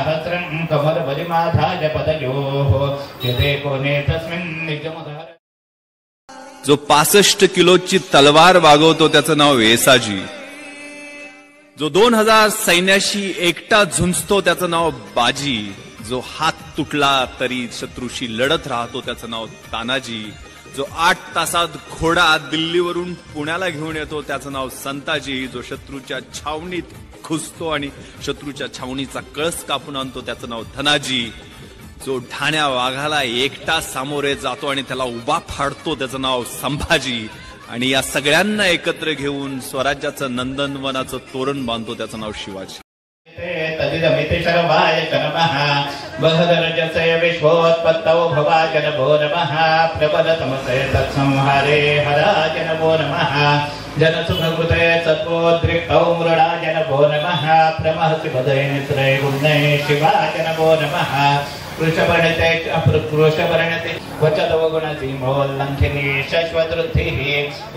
सहस्रं कमलबलिमाधाय पदयोः यदे कोणे तस्मिन् निजमुदार. जो 65 किलोची तलवार वागवतो त्याचं नाव वेसाजी. जो 2000 सैन्याशी एकटा झुंजतो त्याचं नाव बाजी. जो हात तुटला तरी शत्रूशी लढत राहतो त्याचं नाव तानाजी. जो 8 तासात घोडा दिल्लीवरून पुण्याला घेऊन येतो त्याचं नाव संताजी. जो शत्रूच्या छावणीत घुसतो आणि शत्रूच्या छावणीचा कळस कापून आणतो त्याचं नाव धनाजी. जो ठाण्या वाघाला एकटा सामोरे जातो आणि त्याला उभा फाडतो त्याचं नाव संभाजी. आणि या सगळ्यांना एकत्र घेऊन स्वराज्याचं नंदनवनाचं तोरण बांधतो त्याचं नाव शिवाजी. तदिदमिति सर्वाय नमः बहदरजसे विश्वोत्पत्तौ भवाय नमो नमः प्रबलतमसे तत्संहारे हराय नमो नमः जनसुखकृते सत्वोद्रिक्तौ मृडाय नमो नमः प्रमहसि पदे नित्रे गुण्ये शिवाय नमो नमः वृषपर्णिते वचदवगुणसीमोल्लङ्घिनी शश्वतृद्धिः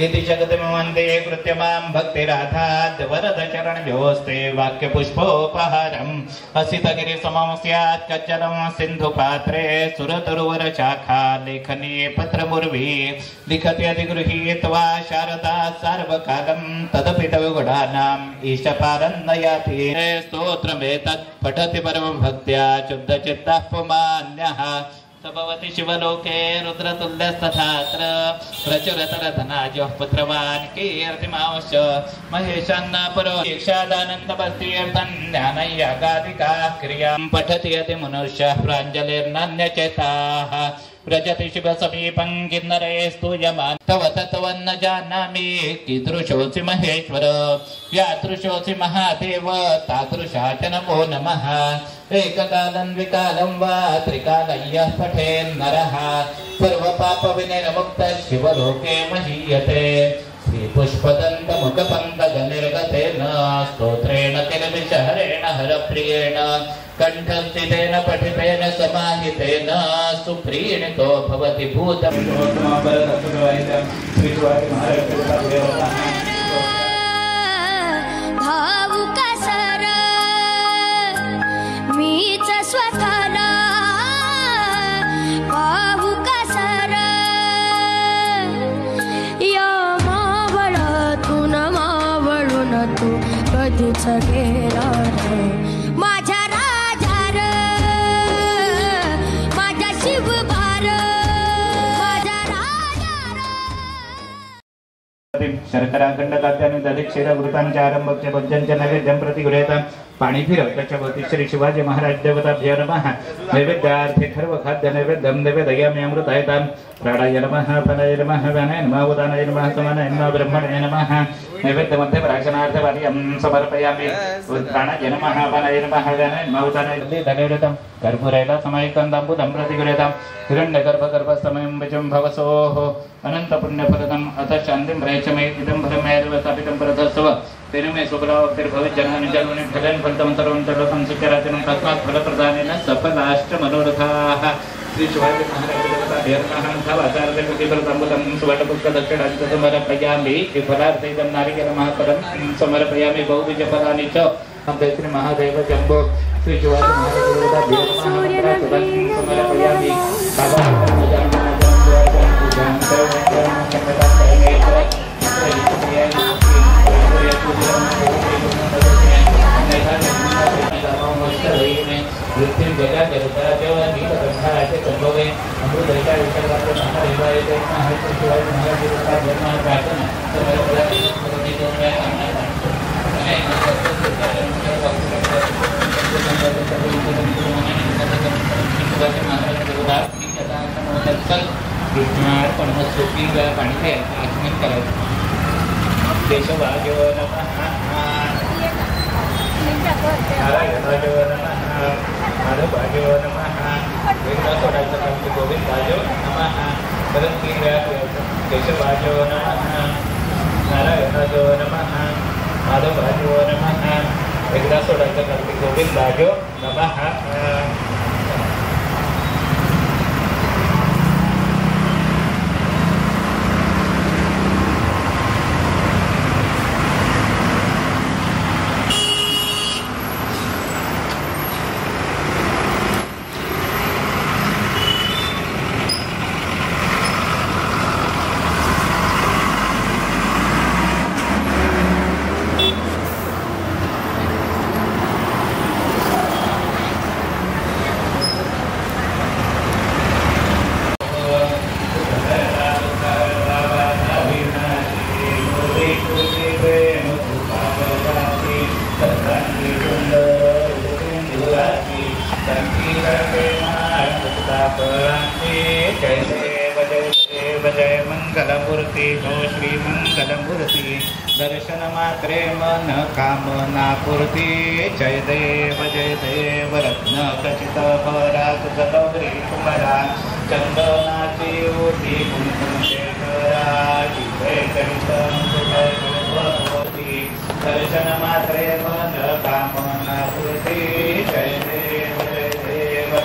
इति जगतिमवन्दे कृत्यमां भक्तिराधाद् वरदचरणयोस्ते वाक्यपुष्पोपहारम् असितगिरिसमं स्यात् कच्चनं सिन्धुपात्रे सुरतरुवरशाखा लेखनी पत्रमुर्वी लिखति अधिगृहीत्वा शारदा सार्वकालं तदपि तवगुणानाम् ईशपारन्नयाति स्तोत्रमेतत् पठति परमभक्त्या शुद्धचित्तः पुमान्यः सबवति शिवलोके रुद्रतुल्यस्तथात्र प्रचुरतरधनाजः पुत्रवान् कीर्तिमांश्च महेशान्न परो दीक्षादानन्दभक्तिर्थं ज्ञानयागादिकाः क्रियां पठति यदि मनुष्यः प्राञ्जलिर्नान्यचेताः व्रजति शिवसमीपं किन्नरे स्तूयमान् तव तत्त्वन्न जानामि कीदृशोऽसि महेश्वर यादृशोऽसि महादेव तादृशा च नमो नमः एककालं द्विकालं वा त्रिकालं यः पठेन्नरः सर्वपापविनिर्मुक्तः शिवलोके महीयते श्रीपुष्पदन्तमुखपङ्कजनिर्गतेन स्तोत्रेण किलविषहरेण हरप्रियेण कण्ठस्थितेन पठितेन समाहितेन सुप्रीणितो भवति भूतम्. भावुकसर मीच स्वतःला भावुकसर या मावळतून मावळून तू कधीच गेला माझ्या शर्कराखंड खाद्याने दधिक्षीर वृतांच्या आरंभच्या भोजनच्या नैवेद्यं प्रतिगृह्यता पाणी फिरव त्याच्या भोवती श्री शिवाजी महाराज देवताभ्यो नमः नैवेद्यार्थे सर्व खाद्य नैवेद्यं निवेदयामि अमृतायतां प्राणाय नमः फलाय नमः व्यानाय नमः उदानाय नमः समानाय नमः ब्रह्मणे नमः नैवेद्यमध्ये प्राशनार्थे वार्यं समर्पयामि प्राणाय नमः फलाय नमः व्यानाय नमः उदानाय धनेरतं कर्पूरेण समायुक्तं ताम्बूलं प्रतिगृह्यतां हिरण्यगर्भगर्भस्तमयं विजं भवसोः अनंत पुण्यफलदम् अथ शान्तिं प्रयच्छमे इदं फलमेव स्थापितं परतस्व तेन मे सुफलावक्तिर्भवेज्जनानि जन्मनि फलं फलितं सर्वं सर्वं सुखराजनं तस्मात् फलप्रदानेन सफलाष्टमनोरथाः. श्री शिवाजी महाराजदेवताभ्यर्पणं सुवर्णपुष्पदक्षिणां समर्पयामि फलार्थैदं नारिकेलमहाफलं समर्पयामि बहुबीजफलानि च श्री महादेव जम्बो श्री शिवाजी महाराजदेवताभ्यो समर्पयामि कृष्णार्पणमस्तु पाणी आचमन करायचं. केशवाय नमः नारायणाय नमः माधवाय नमः गोविंदाय नमः केशवाय नमः नारायणाय नमः माधवाय नमः एकदा सोडायचं कार्तिक गोविंदाय नमः. जय देव जय देव जय मंगलमूर्ती हो श्री मंगलमूर्ती दर्शन मात्रे मन कामना पूर्ती जय देव रत्न खचित परात गौरी कुमारा चंदनाची ओटी कुंकुम शेखराची दर्शन मात्रे मन कामना पूर्ती जय देव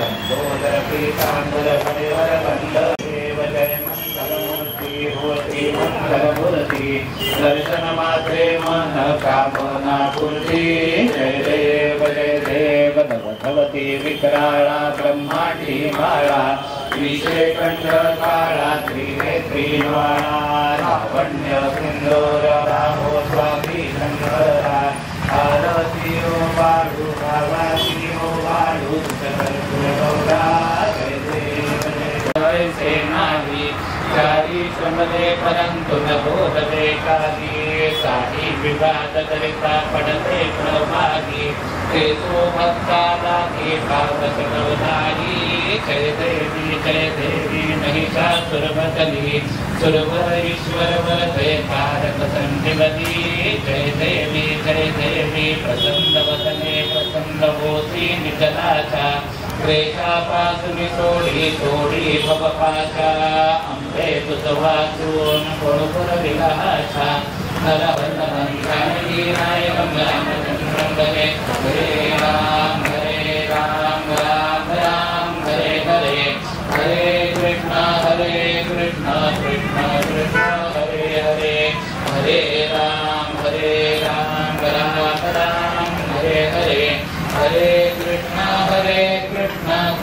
लंबोदर पीतांबर हरिवर वंद देव जय मंगलमूर्ती होती मंगलमूर्ती दर्शन मात्रे मन कामना पूर्ती जय देव भगवती विकराळा ब्रह्मांडी माळा विषयकंठ काळा त्रिनेत्री ज्वाळा लावण्य सिंदूर राहो स्वामी शंकरा आरती ओ बाळू भावाची ओ बाळू गौरा जय देव जय सेनानी चारी समदे परंतु न बोधते काली साही विवाद करिता पडते प्रभागी ते तो भक्ता लागे पावस नवधारी जय देवी महिषासुरमर्दिनी सुरवर ईश्वर वरते तारक संजीवनी जय देवी प्रसन्न वदने प्रसन्न होती निकलाचा क्लेशापासून सोडी भवपाशा अंबे तुझ वाचून कोणपुर विलासा नरवंदनंदनी नायकं रामचंद्रं हरे राम राम राम हरे कृष्ण कृष्ण कृष्ण हरे हरे राम राम हरे हरे कृष्ण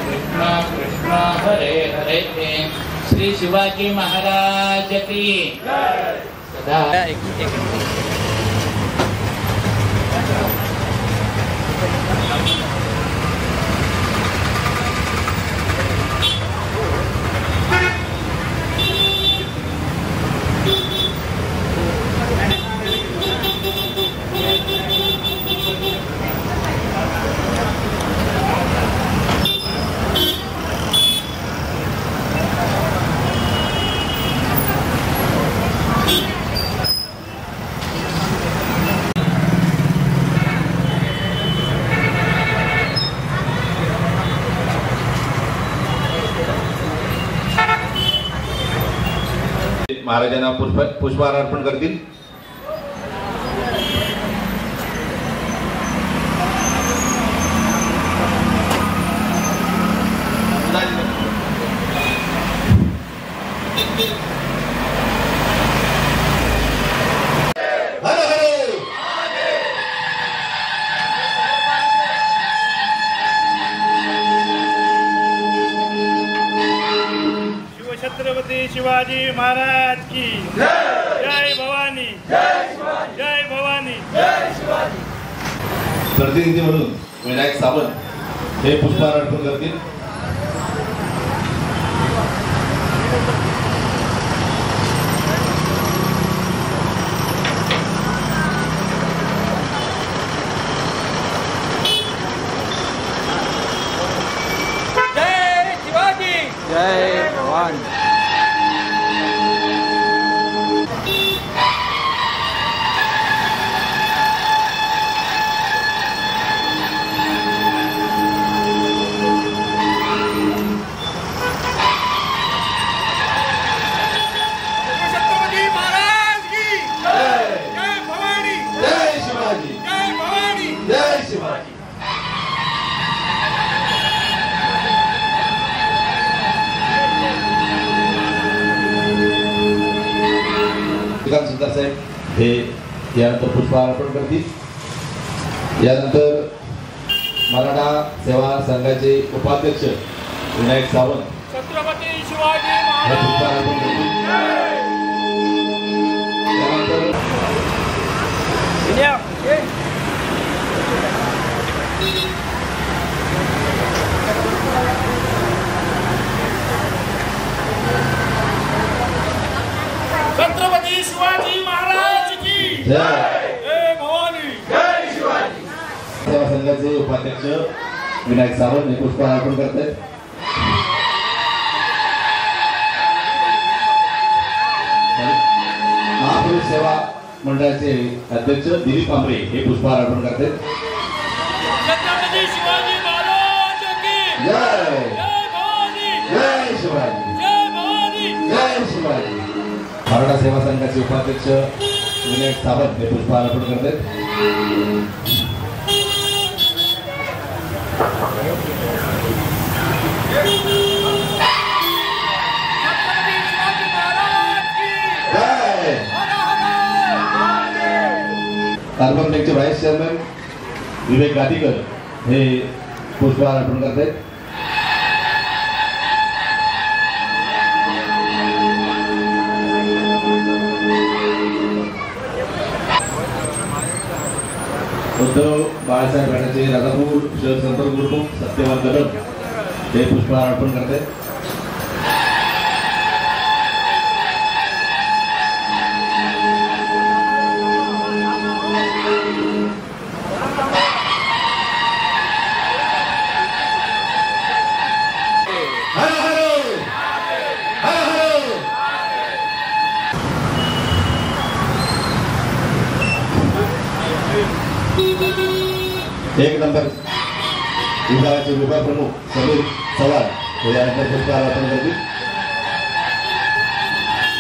कृष्ण कृष्ण हरे हरे श्री शिवाजी महाराज की सदा महाराजांना पुष्पहार अर्पण करतील. छत्रपती शिवाजी महाराज की जय भवानी जय भवानी. प्रतिनिधी म्हणून विनायक सावंत हे पुष्पहार अर्पण करतील. जय शिवाजी जय भवानी. सुंदर साहेब हे यानंतर पुष्पहार अर्पण करतील. यानंतर मराठा सेवा संघाचे उपाध्यक्ष विनायक सावंत छत्रपती शिवाजी हे पुष्पहार अर्पण करतील. छत्रपती शिवाजी महाराज की जय भवानी जय शिवाजी. सेवा संघाचे उपाध्यक्ष विनायक सावंत हे पुष्प अर्पण करतायत. महापुरुष सेवा मंडळाचे अध्यक्ष दिलीप आंबरे हे पुष्प अर्पण करतायत. छत्रपती शिवाजी महाराज की जय जय भवानी जय शिवाजी जय भवानी जय शिवाजी. मराठा सेवा संघाचे उपाध्यक्ष विनायक सावंत हे पुष्प अर्पण करतायत. छत्रपती शिवाजी महाराज की जय. अर्बन बँकचे व्हाईस चेअरमन विवेक गादीकर हे पुष्प अर्पण करतायत. उद्धव बाळासाहेब गटाचे राजापूर शहर संपर्क प्रमुख सत्यवान कदम हे पुष्प अर्पण करतायत. हर हर हर हर. एक नंबर विभागाचे विभाग प्रमुख समीर चव्हाण हे यानंतर पुष्प अर्पण करतील.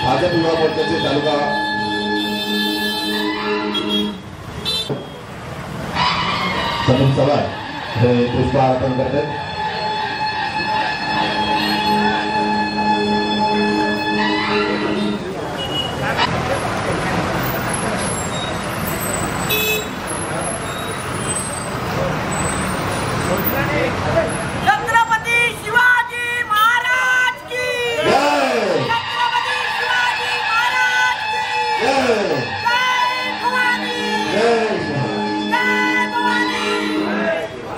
भाजप युवा मोर्चाचे तालुका समीर चव्हाण हे पुष्प अर्पण करतात. छत्रपती शिवाजी महाराज की जय छत्रपती शिवाजी महाराज की जय जय भवानी जय जय भवानी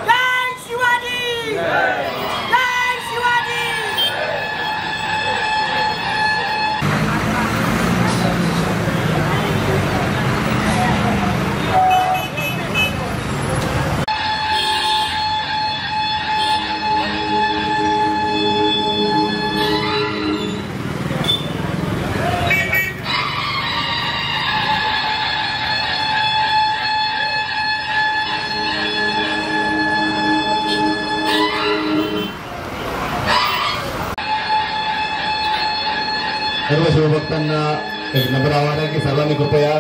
जय शिवाजी जय शिवाजी. सर्व शिवभक्तांना एक नम्र आवाहन आहे की सर्वांनी कृपया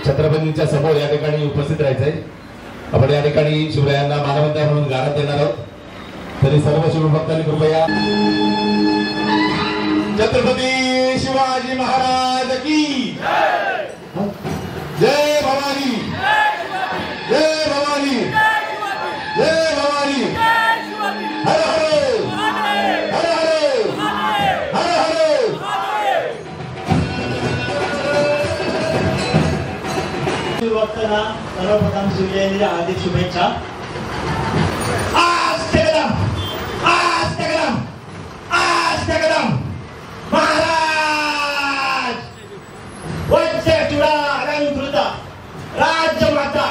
छत्रपतींच्या समोर या ठिकाणी उपस्थित राहायचंय. आपण या ठिकाणी शिवरायांना मानवंदना म्हणून गाणं देणार आहोत. तरी सर्व शिवभक्तांनी कृपया छत्रपती शिवाजी महाराज की जय भवानी जय भवानी जय भवानी. हर हर हर हर हर हर. शिवभक्तांना सर्वप्रथम शिवजयंतीच्या हार्दिक शुभेच्छा. आज ते कदम महाराज वज्र चुडा अलंकृत राज्यमाता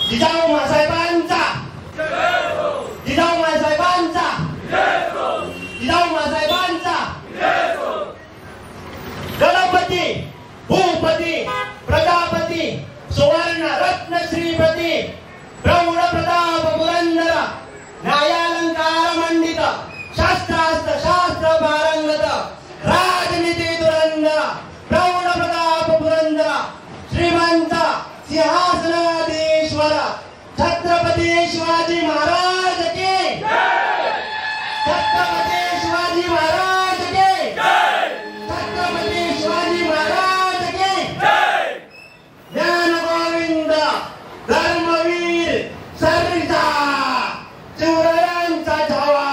जिजाऊ मासाहेबांचा जिजाऊ मासाहेबांचा जिजाऊ मासाहेबांचा गणपती भूपती प्रजापती सुवर्ण रत्न श्रीपती प्रौढ प्रताप पुरंदर न्यायालंकार मंडित शास्त्रास्त्र शास्त्र पारंगत राजनीती धुरंधर प्रौढ प्रताप पुरंदर श्रीमंत सिंहासनाधीश्वर छत्रपती शिवाजी महाराज की छत्रपती शिवाजी महाराज की छत्रपती शिवाजी महाराज की ज्ञान गोविंद धर्मवीर सरजा शिवरायांचा छावा